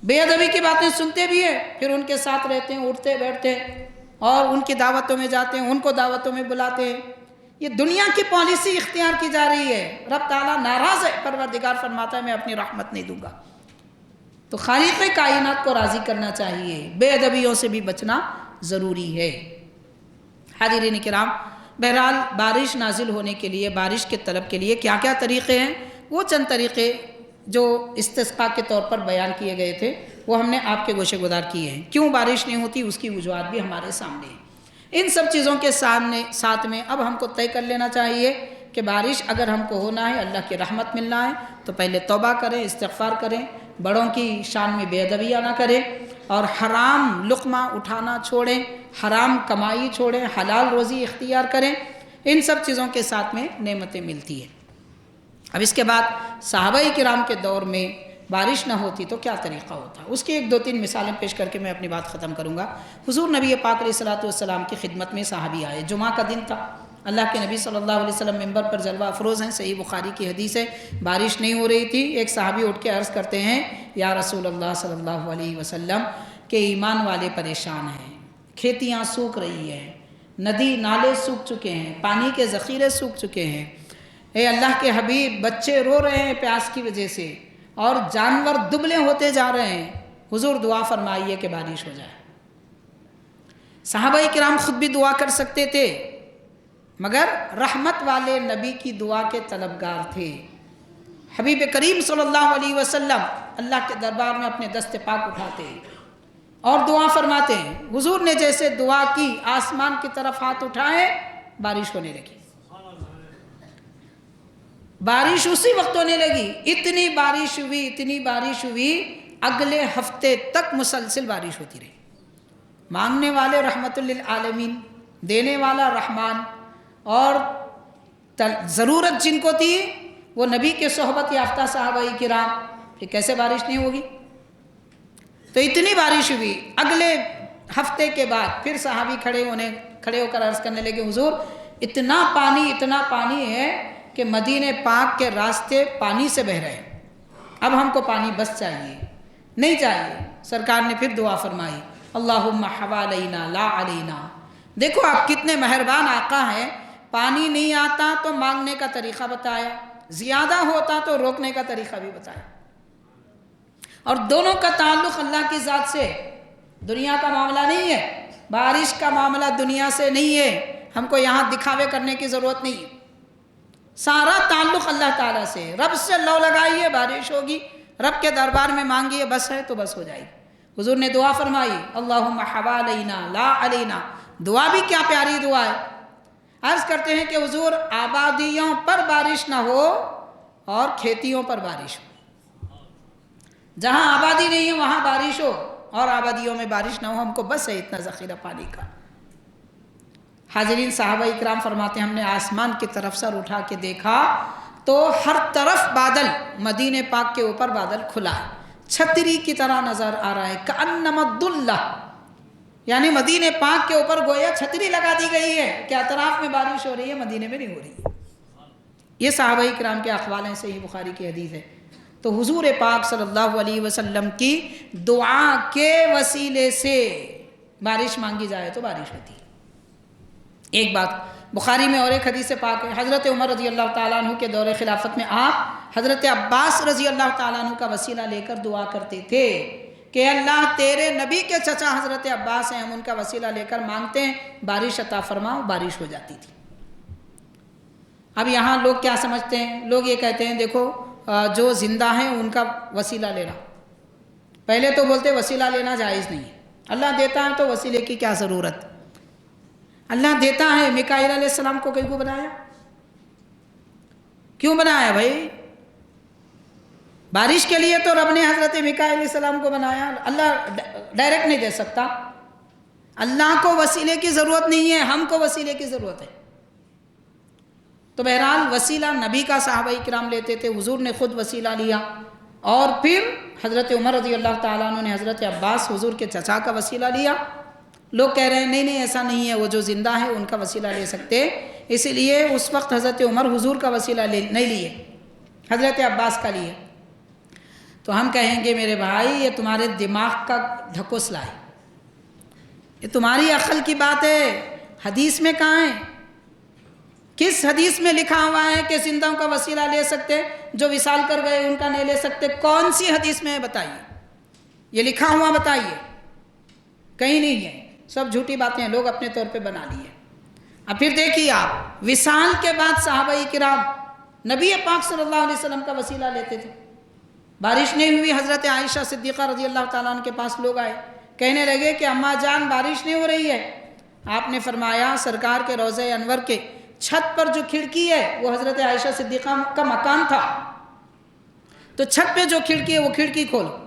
بے ادبی کی باتیں سنتے بھی ہیں، پھر ان کے ساتھ رہتے ہیں، اٹھتے بیٹھتے ہیں، اور ان کی دعوتوں میں جاتے ہیں، ان کو دعوتوں میں بلاتے ہیں۔ یہ دنیا کی پالیسی اختیار کی جا رہی ہے۔ رب تعالیٰ ناراض ہے، پروردگار فرماتا ہے میں اپنی رحمت نہیں دوں گا۔ تو خالق کائنات کو راضی کرنا چاہیے، بے ادبیوں سے بھی بچنا ضروری ہے۔ حاضرین کرام، بہرحال بارش نازل ہونے کے لیے، بارش کے طلب کے لیے کیا کیا طریقے ہیں، وہ چند طریقے جو استسقاء کے طور پر بیان کیے گئے تھے وہ ہم نے آپ کے گوشے گزار کیے ہیں۔ کیوں بارش نہیں ہوتی اس کی وجوہات بھی ہمارے سامنے ہیں۔ ان سب چیزوں کے ساتھ میں اب ہم کو طے کر لینا چاہیے کہ بارش اگر ہم کو ہونا ہے، اللہ کی رحمت ملنا ہے، تو پہلے توبہ کریں، استغفار کریں، بڑوں کی شان میں بے ادبیاں نہ کریں، اور حرام لقمہ اٹھانا چھوڑیں، حرام کمائی چھوڑیں، حلال روزی اختیار کریں۔ ان سب چیزوں کے ساتھ میں نعمتیں ملتی ہیں۔ اب اس کے بعد صحابہ کرام کے دور میں بارش نہ ہوتی تو کیا طریقہ ہوتا، اس کی ایک دو تین مثالیں پیش کر کے میں اپنی بات ختم کروں گا۔ حضور نبی پاک علیہ السلام کی خدمت میں صحابی آئے، جمعہ کا دن تھا، اللہ کے نبی صلی اللہ علیہ وسلم ممبر پر جلوہ افروز ہیں، صحیح بخاری کی حدیث ہے، بارش نہیں ہو رہی تھی۔ ایک صحابی اٹھ کے عرض کرتے ہیں یا رسول اللہ صلی اللہ علیہ وسلم کہ ایمان والے پریشان ہیں، کھیتیاں سوکھ رہی ہیں، ندی نالے سوکھ چکے ہیں، پانی کے ذخیرے سوکھ چکے ہیں، اے اللہ کے حبیب بچے رو رہے ہیں پیاس کی وجہ سے، اور جانور دبلے ہوتے جا رہے ہیں، حضور دعا فرمائیے کہ بارش ہو جائے۔ صحابہ کرام خود بھی دعا کر سکتے تھے، مگر رحمت والے نبی کی دعا کے طلبگار تھے۔ حبیب کریم صلی اللہ علیہ وسلم اللہ کے دربار میں اپنے دست پاک اٹھاتے اور دعا فرماتے ہیں۔ حضور نے جیسے دعا کی، آسمان کی طرف ہاتھ اٹھائے، بارش ہونے لگی، بارش اسی وقت ہونے لگی۔ اتنی بارش ہوئی، اگلے ہفتے تک مسلسل بارش ہوتی رہی۔ مانگنے والے رحمت للعالمین، دینے والا رحمان، اور ضرورت جن کو تھی وہ نبی کے صحبت یافتہ صحابہ کرام، کہ کیسے بارش نہیں ہوگی؟ تو اتنی بارش ہوئی، اگلے ہفتے کے بعد پھر صحابی کھڑے ہو کر عرض کرنے لگے حضور اتنا پانی ہے کہ مدینے پاک کے راستے پانی سے بہہ رہے ہیں، اب ہم کو پانی بس چاہیے، نہیں چاہیے۔ سرکار نے پھر دعا فرمائی اللہم حوالینا لا علینا۔ دیکھو آپ کتنے مہربان آقا ہیں، پانی نہیں آتا تو مانگنے کا طریقہ بتایا، زیادہ ہوتا تو روکنے کا طریقہ بھی بتایا، اور دونوں کا تعلق اللہ کی ذات سے، دنیا کا معاملہ نہیں ہے، بارش کا معاملہ دنیا سے نہیں ہے، ہم کو یہاں دکھاوے کرنے کی ضرورت نہیں ہے، سارا تعلق اللہ تعالیٰ سے۔ رب سے لو لگائیے بارش ہوگی، رب کے دربار میں مانگیے، بس ہے تو بس ہو جائے گی۔ حضور نے دعا فرمائی اللہم حوالینا لا علینا۔ دعا بھی کیا پیاری دعا ہے۔ عرض کرتے ہیں کہ حضور آبادیوں پر بارش نہ ہو اور کھیتیوں پر بارش ہو، جہاں آبادی نہیں ہے وہاں بارش ہو، اور آبادیوں میں بارش نہ ہو، ہم کو بس ہے اتنا ذخیرہ پانی کا۔ حاضرین صحابہ اکرام فرماتے ہیں ہم نے آسمان کی طرف سر اٹھا کے دیکھا تو ہر طرف بادل، مدینے پاک کے اوپر بادل کھلا ہے، چھتری کی طرح نظر آ رہا ہے، کأنما الدلہ، یعنی مدینے پاک کے اوپر گویا چھتری لگا دی گئی ہے کہ اطراف میں بارش ہو رہی ہے، مدینے میں نہیں ہو رہی ہے۔ یہ صحابہ کرام کے اقوال ہیں، صحیح بخاری کی حدیث ہے۔ تو حضور پاک صلی اللہ علیہ وسلم کی دعا کے وسیلے سے بارش مانگی جائے تو بارش ہوتی ہے۔ ایک بات بخاری میں اور ایک حدیث پاک ہے، حضرت عمر رضی اللہ تعالیٰ عنہ کے دور خلافت میں آپ حضرت عباس رضی اللہ تعالیٰ عنہ کا وسیلہ لے کر دعا کرتے تھے کہ اللہ تیرے نبی کے چچا حضرت عباس ہیں، ہم ان کا وسیلہ لے کر مانگتے ہیں، بارش عطا فرماؤ، بارش ہو جاتی تھی۔ اب یہاں لوگ کیا سمجھتے ہیں؟ لوگ یہ کہتے ہیں دیکھو جو زندہ ہیں ان کا وسیلہ لینا، پہلے تو بولتے وسیلہ لینا جائز نہیں ہے، اللہ دیتا ہے تو وسیلے کی کیا ضرورت؟ اللہ دیتا ہے، میکائیل علیہ السلام کو کیوں بنایا؟ کیوں بنایا بھائی؟ بارش کے لیے تو رب نے حضرت میکائیل علیہ السلام کو بنایا، اللہ ڈائریکٹ نہیں دے سکتا۔ اللہ کو وسیلے کی ضرورت نہیں ہے، ہم کو وسیلے کی ضرورت ہے۔ تو بہرحال وسیلہ نبی کا صحابہ کرام لیتے تھے، حضور نے خود وسیلہ لیا، اور پھر حضرت عمر رضی اللہ تعالیٰ عنہ نے حضرت عباس حضور کے چچا کا وسیلہ لیا۔ لوگ کہہ رہے ہیں نہیں ایسا نہیں ہے، وہ جو زندہ ہے ان کا وسیلہ لے سکتے، اسی لیے اس وقت حضرت عمر حضور کا وسیلہ نہیں لیے، حضرت عباس کا لیے۔ تو ہم کہیں گے میرے بھائی یہ تمہارے دماغ کا ڈھکوسلا ہے، یہ تمہاری عقل کی بات ہے، حدیث میں کہاں ہے؟ کس حدیث میں لکھا ہوا ہے کہ زندوں کا وسیلہ لے سکتے، جو وصال کر گئے ان کا نہیں لے سکتے؟ کون سی حدیث میں ہے بتائیے، یہ لکھا ہوا بتائیے، کہیں نہیں ہے، سب جھوٹی باتیں ہیں، لوگ اپنے طور پہ بنا لیے۔ اب پھر دیکھیے آپ، وصال کے بعد صحابہ کرام نبی پاک صلی اللہ علیہ وسلم کا وسیلہ لیتے تھے۔ بارش نہیں ہوئی، حضرت عائشہ صدیقہ رضی اللہ تعالیٰ عنہ کے پاس لوگ آئے، کہنے لگے کہ اماں جان بارش نہیں ہو رہی ہے۔ آپ نے فرمایا سرکار کے روضہ انور کے چھت پر جو کھڑکی ہے وہ حضرت عائشہ صدیقہ کا مکان تھا، تو چھت پہ جو کھڑکی ہے وہ کھڑکی کھولو۔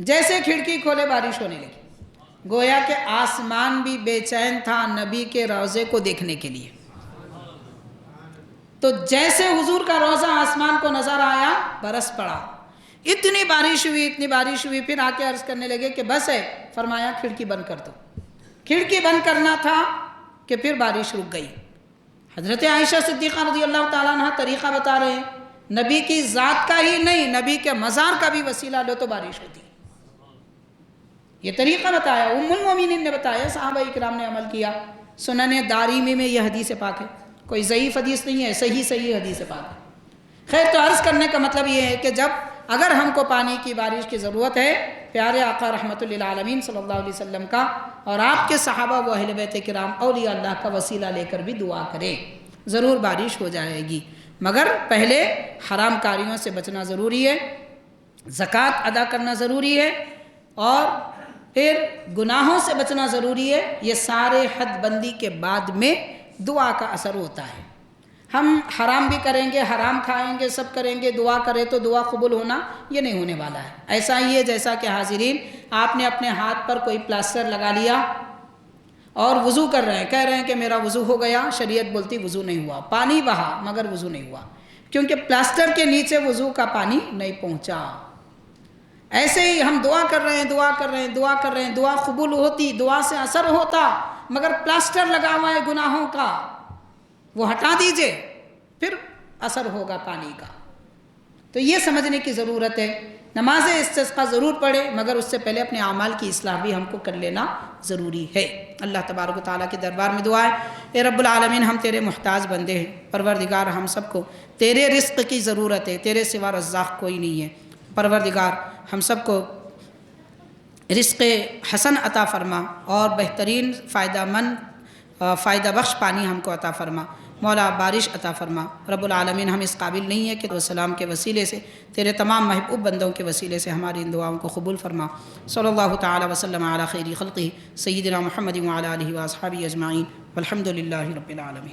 جیسے کھڑکی کھولے بارش ہونے لگی، گویا کہ آسمان بھی بے چین تھا نبی کے روضے کو دیکھنے کے لیے۔ تو جیسے حضور کا روضہ آسمان کو نظر آیا برس پڑا، اتنی بارش ہوئی، پھر آ کے عرض کرنے لگے کہ بس ہے، فرمایا کھڑکی بند کر دو۔ کھڑکی بند کرنا تھا کہ پھر بارش رک گئی۔ حضرت عائشہ صدیقہ رضی اللہ تعالیٰ عنہ طریقہ بتا رہے ہیں، نبی کی ذات کا ہی نہیں، نبی کے مزار کا بھی وسیلہ لو تو بارش ہوتی، یہ طریقہ بتایا، ام المومنین نے بتایا، صحابہ اکرام نے عمل کیا۔ سنن دارمی میں یہ حدیث پاک ہے، کوئی ضعیف حدیث نہیں ہے، صحیح حدیث پاک ہے۔ خیر، تو عرض کرنے کا مطلب یہ ہے کہ جب اگر ہم کو پانی کی بارش کی ضرورت ہے، پیارے آقا رحمت للعالمین صلی اللہ علیہ وسلم کا اور آپ کے صحابہ و اہل بیت کرام اولیاء اللہ کا وسیلہ لے کر بھی دعا کریں، ضرور بارش ہو جائے گی۔ مگر پہلے حرام کاریوں سے بچنا ضروری ہے، زکوٰۃ ادا کرنا ضروری ہے، اور پھر گناہوں سے بچنا ضروری ہے۔ یہ سارے حد بندی کے بعد میں دعا کا اثر ہوتا ہے۔ ہم حرام بھی کریں گے، حرام کھائیں گے، سب کریں گے، دعا کریں تو دعا قبول ہونا یہ نہیں ہونے والا ہے۔ ایسا ہی ہے جیسا کہ حاضرین آپ نے اپنے ہاتھ پر کوئی پلاسٹر لگا لیا اور وضو کر رہے ہیں، کہہ رہے ہیں کہ میرا وضو ہو گیا، شریعت بولتی وضو نہیں ہوا، پانی بہا مگر وضو نہیں ہوا، کیونکہ پلاسٹر کے نیچے وضو کا پانی نہیں پہنچا۔ ایسے ہی ہم دعا کر رہے ہیں، دعا قبول ہوتی، دعا سے اثر ہوتا، مگر پلاسٹر لگا ہوا ہے گناہوں کا، وہ ہٹا دیجئے، پھر اثر ہوگا پانی کا۔ تو یہ سمجھنے کی ضرورت ہے۔ نماز استسقاء ضرور پڑھے، مگر اس سے پہلے اپنے اعمال کی اصلاح بھی ہم کو کر لینا ضروری ہے۔ اللہ تبارک و تعالیٰ کے دربار میں دعا ہے، اے رب العالمین ہم تیرے محتاج بندے ہیں، پروردگار ہم سب کو تیرے رزق کی ضرورت ہے، تیرے سوا رزاق کوئی نہیں ہے۔ پروردگار ہم سب کو رزق حسن عطا فرما اور بہترین فائدہ بخش پانی ہم کو عطا فرما، مولا بارش عطا فرما۔ رب العالمین ہم اس قابل نہیں ہے کہ تو السلام کے وسیلے سے، تیرے تمام محبوب بندوں کے وسیلے سے ہماری ان دعاؤں کو قبول فرما۔ صلی اللہ تعالی وسلم علی خیر خلقہ سیدنا محمد وعلی آلہ واصحابہ اجمعین والحمد للہ رب العالمین۔